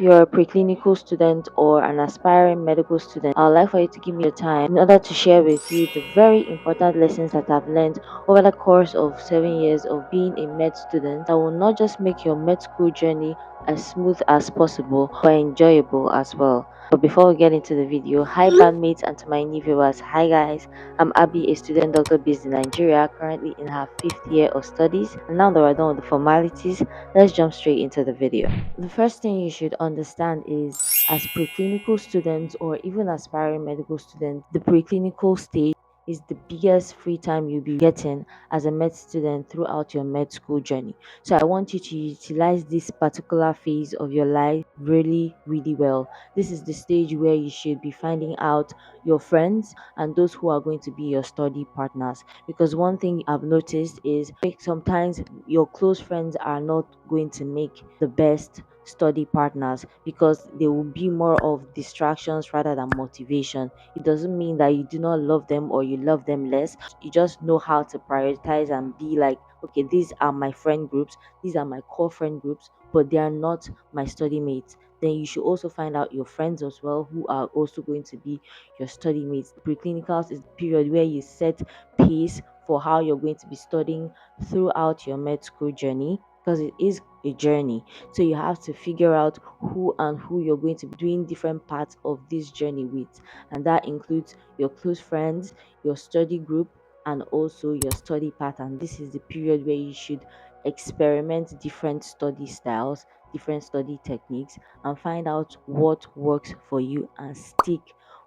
If you're a preclinical student or an aspiring medical student, I'd like for you to give me your time in order to share with you the very important lessons that I've learned over the course of 7 years of being a med student that will not just make your med school journey as smooth as possible but enjoyable as well. But before we get into the video, hi bandmates and to my new viewers, hi guys, I'm Abby, a student doctor based in Nigeria, currently in her 5th year of studies. And now that we're done with the formalities, let's jump straight into the video. The first thing you should understand is, as preclinical students or even aspiring medical students, the preclinical stage is the biggest free time you'll be getting as a med student throughout your med school journey. So I want you to utilize this particular phase of your life really, really well. This is the stage where you should be finding out your friends and those who are going to be your study partners. Because one thing I've noticed is sometimes your close friends are not going to make the best study partners because they will be more of distractions rather than motivation. It doesn't mean that you do not love them or you love them less. You just know how to prioritize and be like, okay, these are my friend groups, these are my core friend groups, but they are not my study mates. Then you should also find out your friends as well who are also going to be your study mates. Preclinicals is the period where you set pace for how you're going to be studying throughout your med school journey, because it is a journey. So you have to figure out who you're going to be doing different parts of this journey with, and that includes your close friends, your study group, and also your study pattern. This is the period where you should experiment different study styles, different study techniques, and find out what works for you and stick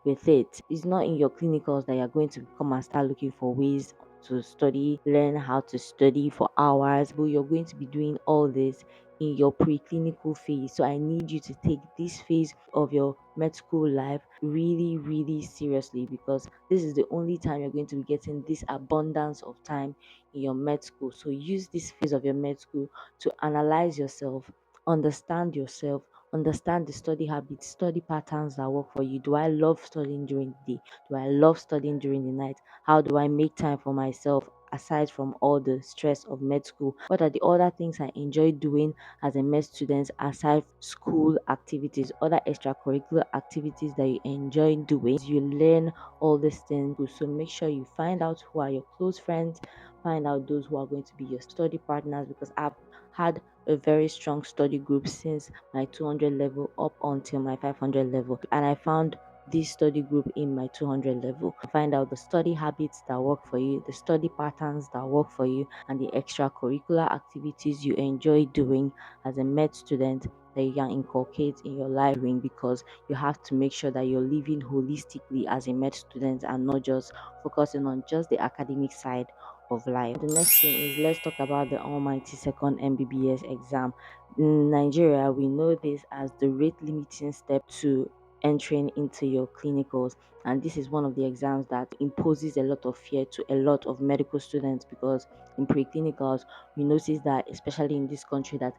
with it. It's not in your clinicals that you're going to come and start looking for ways to study, learn how to study for hours, but you're going to be doing all this in your preclinical phase. So I need you to take this phase of your med school life really, really seriously, because this is the only time you're going to be getting this abundance of time in your med school. So use this phase of your med school to analyze yourself, understand yourself, understand the study habits, study patterns that work for you. Do I love studying during the day? Do I love studying during the night? How do I make time for myself aside from all the stress of med school? What are the other things I enjoy doing as a med student aside from school activities, other extracurricular activities that you enjoy doing? You learn all these things. So make sure you find out who are your close friends, find out those who are going to be your study partners, because I've had a very strong study group since my 200 level up until my 500 level, and I found this study group in my 200 level. Find out the study habits that work for you, the study patterns that work for you, and the extracurricular activities you enjoy doing as a med student that you can inculcate in your life, because you have to make sure that you're living holistically as a med student and not just focusing on just the academic side of life. The next thing is, let's talk about the almighty second MBBS exam. In Nigeria, we know this as the rate limiting step to entering into your clinicals, and this is one of the exams that imposes a lot of fear to a lot of medical students, because in preclinicals we notice that, especially in this country, that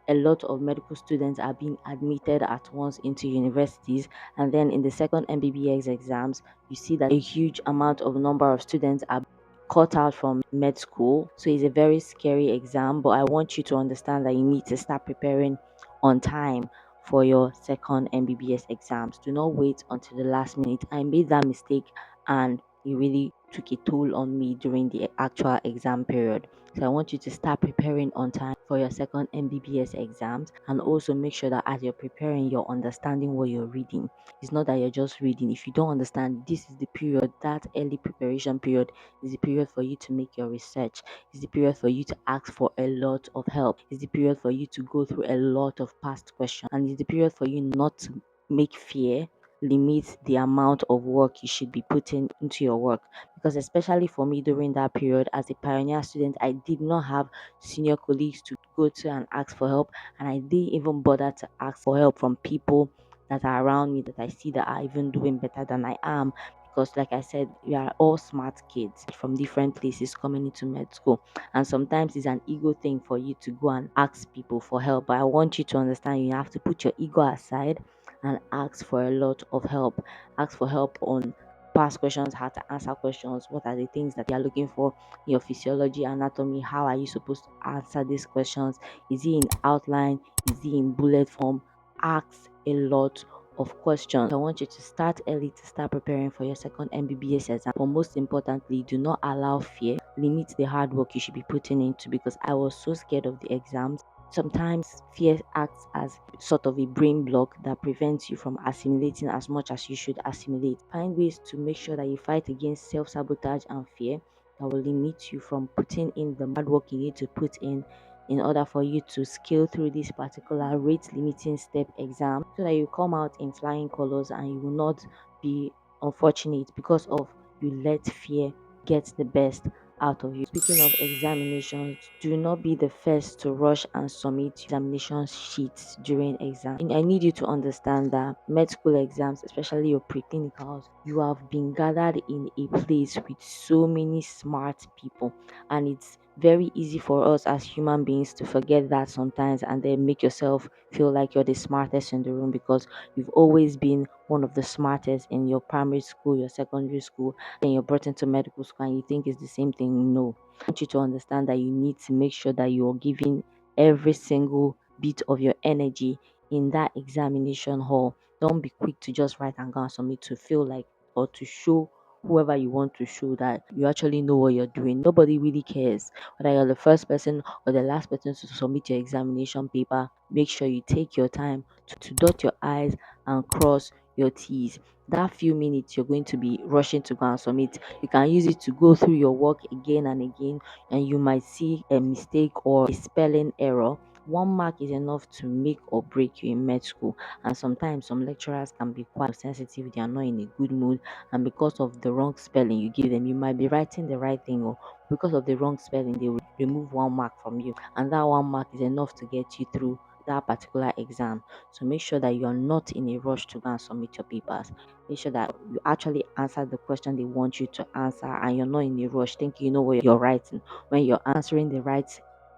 a lot of medical students are being admitted at once into universities, and then in the second MBBS exams you see that a huge amount of number of students are cut out from med school. So it's a very scary exam, but I want you to understand that you need to start preparing on time for your second MBBS exams. Do not wait until the last minute. I made that mistake and it really took a toll on me during the actual exam period. So I want you to start preparing on time for your second MBBS exams, and also make sure that as you're preparing, you're understanding what you're reading. It's not that you're just reading. If you don't understand, this is the period, that early preparation period is the period for you to make your research. It's the period for you to ask for a lot of help. It's the period for you to go through a lot of past questions. And it's the period for you not to make fear limit the amount of work you should be putting into your work. Because especially for me during that period as a pioneer student, I did not have senior colleagues to go to and ask for help. And I didn't even bother to ask for help from people that are around me that I see that are even doing better than I am, because like I said, we are all smart kids from different places coming into med school, and sometimes it's an ego thing for you to go and ask people for help. But I want you to understand, you have to put your ego aside and ask for a lot of help. Ask for help on past questions, how to answer questions, what are the things that you are looking for in your physiology, anatomy, how are you supposed to answer these questions, is it in outline, is it in bullet form? ask a lot of questions. I want you to start early to start preparing for your second MBBS exam. But most importantly, do not allow fear limit the hard work you should be putting into, because I was so scared of the exams. Sometimes fear acts as sort of a brain block that prevents you from assimilating as much as you should assimilate. Find ways to make sure that you fight against self sabotage and fear that will limit you from putting in the hard work you need to put in order for you to scale through this particular rate limiting step exam, so that you come out in flying colors and you will not be unfortunate because of you let fear get the best out of you. Speaking of examinations, do not be the first to rush and submit examination sheets during exam. And I need you to understand that med school exams, especially your preclinicals, you have been gathered in a place with so many smart people, and it's very easy for us as human beings to forget that sometimes, and then make yourself feel like you're the smartest in the room because you've always been one of the smartest in your primary school, your secondary school, then you're brought into medical school and you think it's the same thing. No. I want you to understand that you need to make sure that you're giving every single bit of your energy in that examination hall. Don't be quick to just write and go and submit to feel like or to show whoever you want to show that you actually know what you're doing. Nobody really cares whether you're the first person or the last person to submit your examination paper. Make sure you take your time to dot your I's and cross your T's. That few minutes you're going to be rushing to go and submit, you can use it to go through your work again and again, and you might see a mistake or a spelling error. One mark is enough to make or break you in med school, and sometimes some lecturers can be quite sensitive, they are not in a good mood, and because of the wrong spelling you give them, you might be writing the right thing, or because of the wrong spelling they will remove one mark from you, and that one mark is enough to get you through that particular exam. So make sure that you are not in a rush to go and submit your papers. Make sure that you actually answer the question they want you to answer, and you're not in a rush thinking you know what you're writing when you're answering the right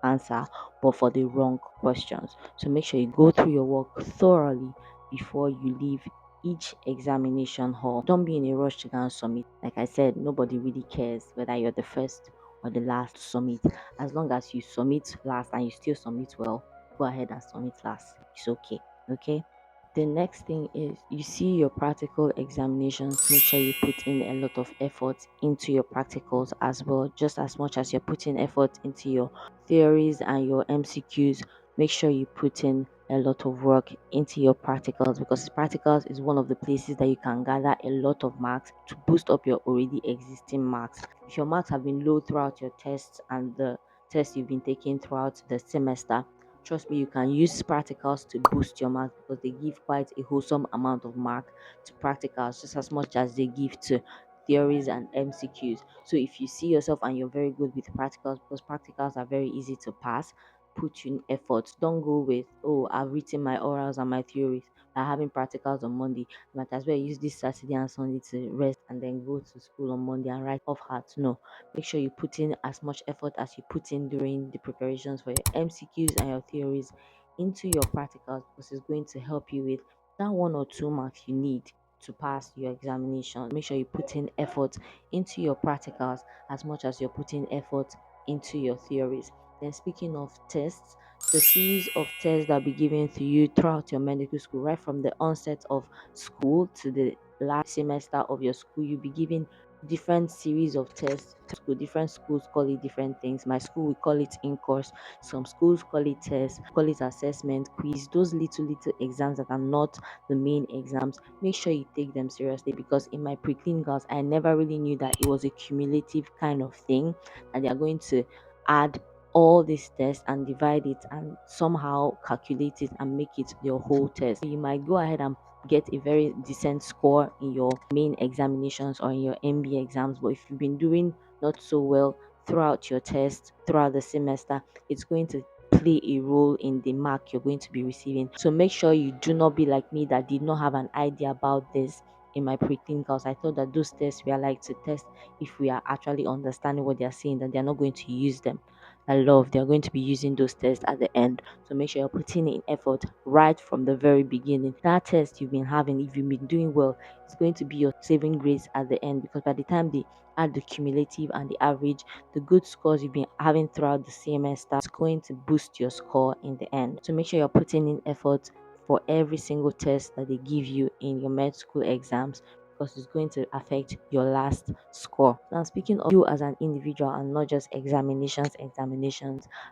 answer but for the wrong questions. So make sure you go through your work thoroughly before you leave each examination hall. Don't be in a rush to go and submit. Like I said, nobody really cares whether you're the first or the last to submit. As long as you submit last and you still submit well, go ahead and submit last. It's okay. Okay. The next thing is you see your practical examinations. Make sure you put in a lot of effort into your practicals as well, just as much as you're putting effort into your theories and your MCQs. Make sure you put in a lot of work into your practicals, because practicals is one of the places that you can gather a lot of marks to boost up your already existing marks. If your marks have been low throughout your tests and the tests you've been taking throughout the semester, trust me, you can use practicals to boost your marks, because they give quite a wholesome amount of mark to practicals, just as much as they give to theories and MCQs. So if you see yourself and you're very good with practicals, because practicals are very easy to pass, put in effort. Don't go with, oh, I've written my orals and my theories by having practicals on Monday. Might as well use this Saturday and Sunday to rest and then go to school on Monday and write off heart. No, make sure you put in as much effort as you put in during the preparations for your MCQs and your theories into your practicals, because it's going to help you with that 1 or 2 marks you need to pass your examination. Make sure you put in effort into your practicals as much as you're putting effort into your theories. Then, speaking of tests, the series of tests that will be given to you throughout your medical school, right from the onset of school to the last semester of your school, you'll be given different series of tests. School, different schools call it different things. My school we call it in course. Some schools call it tests, call it assessment, quiz. Those little exams that are not the main exams. Make sure you take them seriously, because in my preclinicals, I never really knew that it was a cumulative kind of thing, and they are going to add all these tests and divide it and somehow calculate it and make it your whole test. You might go ahead and get a very decent score in your main examinations or in your MB exams, but if you've been doing not so well throughout your test throughout the semester, it's going to play a role in the mark you're going to be receiving. So make sure you do not be like me that did not have an idea about this in my pre-clinicals. I thought that those tests were like to test if we are actually understanding what they're saying, that they're not going to use them. I love they're going to be using those tests at the end. So make sure you're putting in effort right from the very beginning. That test you've been having, if you've been doing well, it's going to be your saving grace at the end, because by the time they add the cumulative and the average, the good scores you've been having throughout the semester is going to boost your score in the end. So make sure you're putting in effort for every single test that they give you in your med school exams, because it's going to affect your last score. Now, speaking of you as an individual and not just examinations,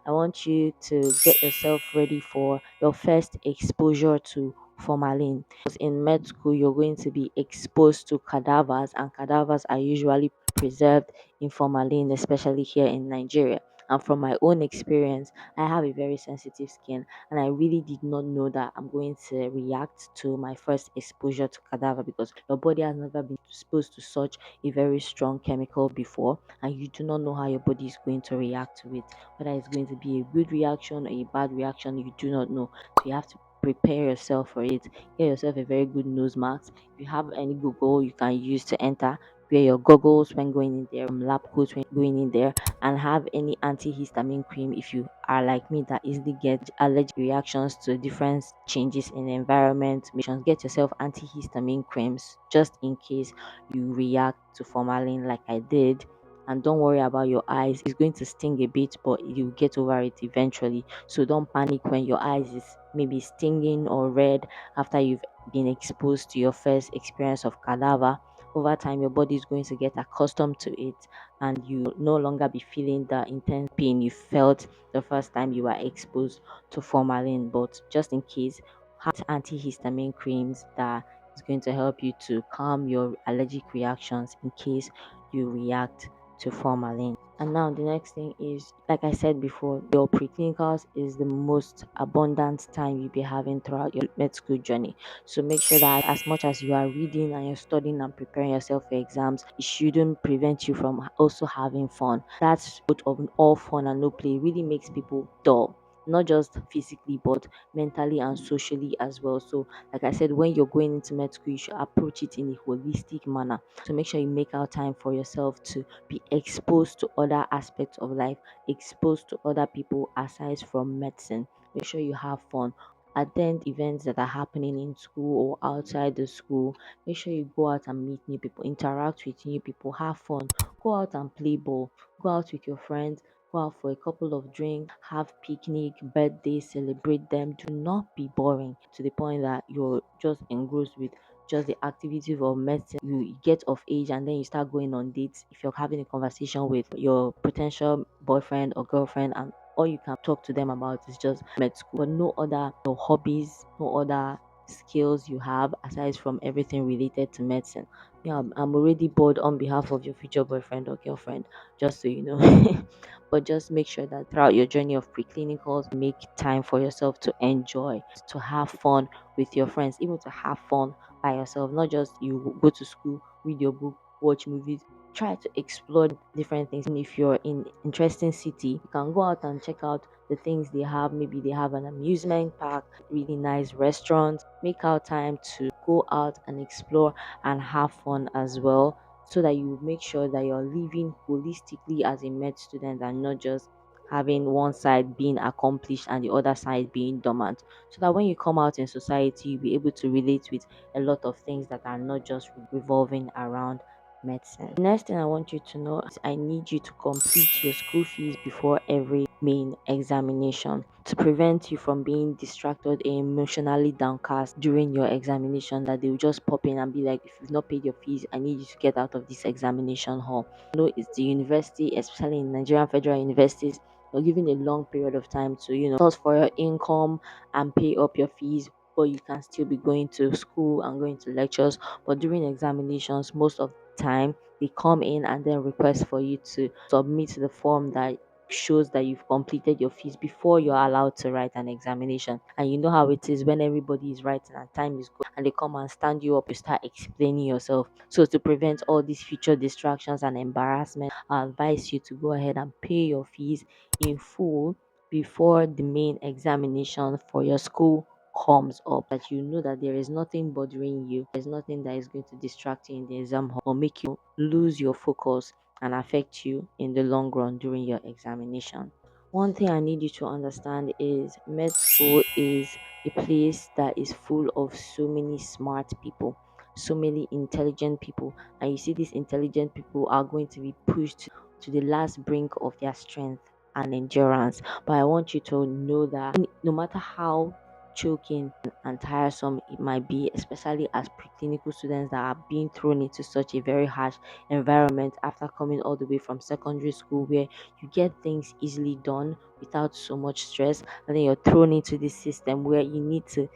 I want you to get yourself ready for your first exposure to formalin. Because in med school, you're going to be exposed to cadavers, and cadavers are usually preserved in formalin, especially here in Nigeria. And from my own experience, I have a very sensitive skin, and I really did not know that I'm going to react to my first exposure to cadaver, because your body has never been exposed to such a very strong chemical before, and you do not know how your body is going to react to it. Whether it's going to be a good reaction or a bad reaction, you do not know. So you have to prepare yourself for it. Get yourself a very good nose mask. If you have any Google you can use to enter, wear your goggles when going in there, lab coats when going in there, and have any antihistamine cream if you are like me that easily get allergic reactions to different changes in the environment. Get yourself antihistamine creams just in case you react to formalin like I did. And don't worry about your eyes. It's going to sting a bit, but you'll get over it eventually. So don't panic when your eyes is maybe stinging or red after you've been exposed to your first experience of cadaver. Over time, your body is going to get accustomed to it, and you no longer be feeling the intense pain you felt the first time you were exposed to formalin. But just in case, have antihistamine creams that is going to help you to calm your allergic reactions in case you react to formalin. And now the next thing is, like I said before, your preclinicals is the most abundant time you'll be having throughout your med school journey. So make sure that as much as you are reading and you're studying and preparing yourself for exams, it shouldn't prevent you from also having fun. That's both of all fun and no play really makes people dull. Not just physically, but mentally and socially as well. So, like I said, when you're going into med school, you should approach it in a holistic manner. So, make sure you make out time for yourself to be exposed to other aspects of life, exposed to other people aside from medicine. Make sure you have fun. Attend events that are happening in school or outside the school. Make sure you go out and meet new people, interact with new people, have fun. Go out and play ball. Go out with your friends. Go out for a couple of drinks, have picnic, birthdays, celebrate them. Do not be boring to the point that you're just engrossed with just the activities of medicine. You get of age and then you start going on dates. If you're having a conversation with your potential boyfriend or girlfriend, and all you can talk to them about is just med school, but no other no hobbies, no other skills you have aside from everything related to medicine. Yeah, I'm already bored on behalf of your future boyfriend or girlfriend, just so you know. But just make sure that throughout your journey of preclinicals, make time for yourself to enjoy, to have fun with your friends, even to have fun by yourself, not just you go to school, read your book, watch movies. Try to explore different things. And if you're in interesting city, you can go out and check out the things they have. Maybe they have an amusement park, really nice restaurants. Make out time to go out and explore and have fun as well, so that you make sure that you're living holistically as a med student and not just having one side being accomplished and the other side being dormant, so that when you come out in society you'll be able to relate with a lot of things that are not just revolving around medicine. The next thing I want you to know is I need you to complete your school fees before every main examination, to prevent you from being distracted and emotionally downcast during your examination, that they will just pop in and be like, if you've not paid your fees, I need you to get out of this examination hall. No, it's the university, especially in Nigerian federal universities, you're given a long period of time to, source for your income and pay up your fees, but you can still be going to school and going to lectures. But during examinations, most of the time they come in and then request for you to submit the form that shows that you've completed your fees before you're allowed to write an examination. And you know how it is when everybody is writing and time is good and they come and stand you up, you start explaining yourself. So to prevent all these future distractions and embarrassment, I advise you to go ahead and pay your fees in full before the main examination for your school comes up, that you know that there is nothing bothering you, there's nothing that is going to distract you in the exam hall or make you lose your focus and affect you in the long run during your examination. One thing I need you to understand is med school is a place that is full of so many smart people, so many intelligent people, and you see these intelligent people are going to be pushed to the last brink of their strength and endurance. But I want you to know that no matter how choking and tiresome it might be, especially as preclinical students that are being thrown into such a very harsh environment after coming all the way from secondary school where you get things easily done without so much stress, and then you're thrown into this system where you need to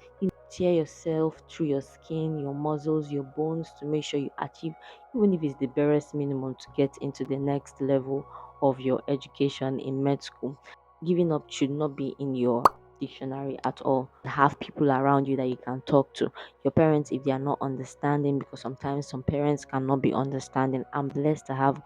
tear yourself through your skin, your muscles, your bones to make sure you achieve, even if it's the barest minimum, to get into the next level of your education in med school. Giving up should not be in your dictionary at all. Have people around you that you can talk to. Your parents, if they are not understanding, because sometimes some parents cannot be understanding. I'm blessed to have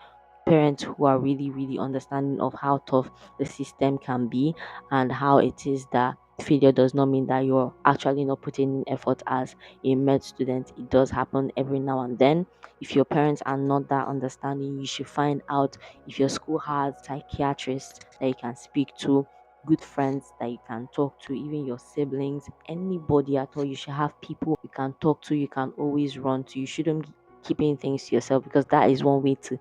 parents who are really, really understanding of how tough the system can be and how it is that failure does not mean that you're actually not putting in effort as a med student. It does happen every now and then. If your parents are not that understanding, you should find out if your school has psychiatrists that you can speak to, good friends that you can talk to, even your siblings, anybody at all. You should have people you can talk to, you can always run to. You shouldn't be keeping things to yourself, because that is one way to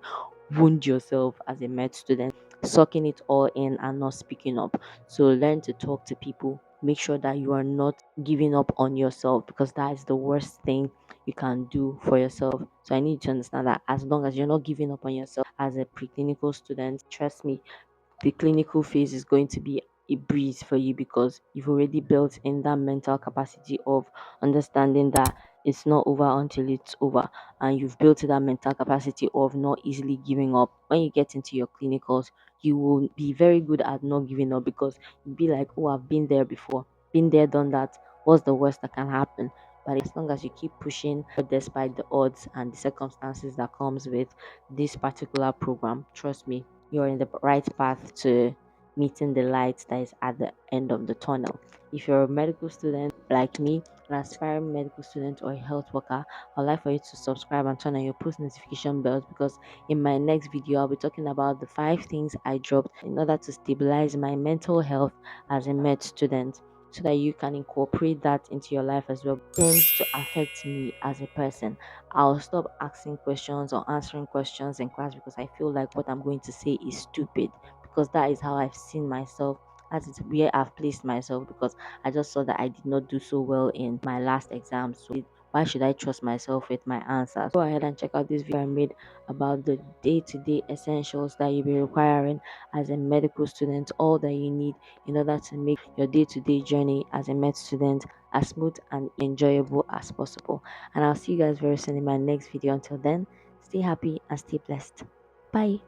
wound yourself as a med student, sucking it all in and not speaking up. So learn to talk to people. Make sure that you are not giving up on yourself, because that is the worst thing you can do for yourself. So I need to understand that as long as you're not giving up on yourself as a preclinical student, trust me, the clinical phase is going to be a breeze for you, because you've already built in that mental capacity of understanding that it's not over until it's over, and you've built that mental capacity of not easily giving up. When you get into your clinicals, you will be very good at not giving up, because you'll be like, oh, I've been there before, been there, done that. What's the worst that can happen? But as long as you keep pushing despite the odds and the circumstances that comes with this particular program, trust me, you're in the right path to meeting the light that is at the end of the tunnel. If you're a medical student like me, an aspiring medical student or a health worker, I'd like for you to subscribe and turn on your post notification bells, because in my next video, I'll be talking about the 5 things I dropped in order to stabilize my mental health as a med student, so that you can incorporate that into your life as well. Things to affect me as a person. I'll stop asking questions or answering questions in class, because I feel like what I'm going to say is stupid, because that is how I've seen myself. That is where I've placed myself, because I just saw that I did not do so well in my last exam. So why should I trust myself with my answers? Go ahead and check out this video I made about the day-to-day essentials that you'll be requiring as a medical student, all that you need in order to make your day-to-day journey as a med student as smooth and enjoyable as possible. And I'll see you guys very soon in my next video. Until then, stay happy and stay blessed. Bye.